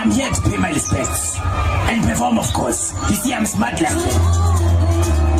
I'm here to pay my respects and perform, of course. You see, I'm smart like that.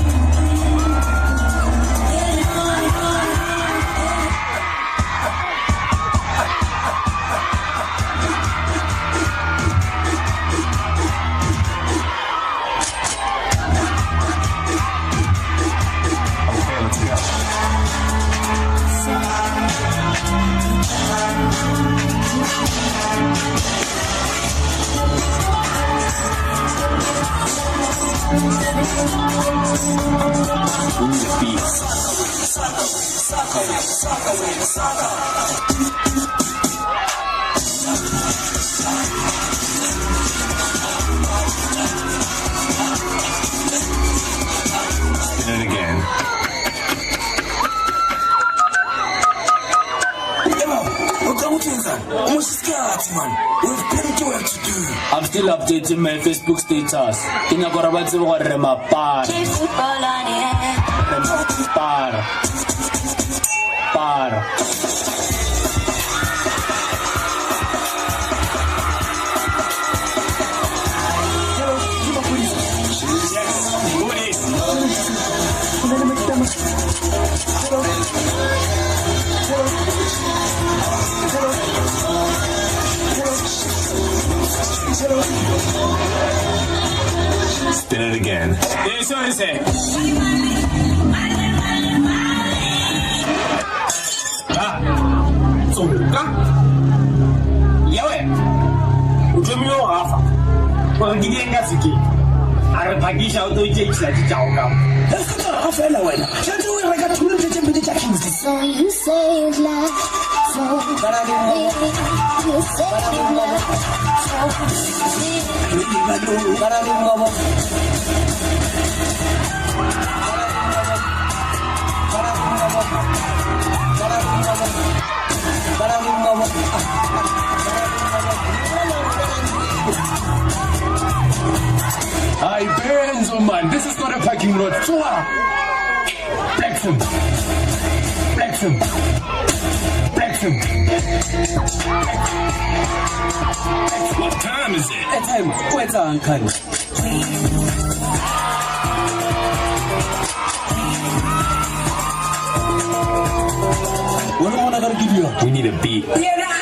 I'm still updating my Facebook status. Kenya kwa rabatse go rema par. Spin it again. Eso es. Zonka. Yawe. Ujumio hafa. Kwa ngiyenga ziki. Arapakisha autojekisa chichaoka. Afela wena. Chanzo wewe rakathulu mthethembele chakhizi. So you say it's love. So you say it's love. Hi, Benzo, man. This is not a parking lot. Flex him. What time is it? It's time. What's on, Kanye? What do I want to give you? We need a beat. Yeah,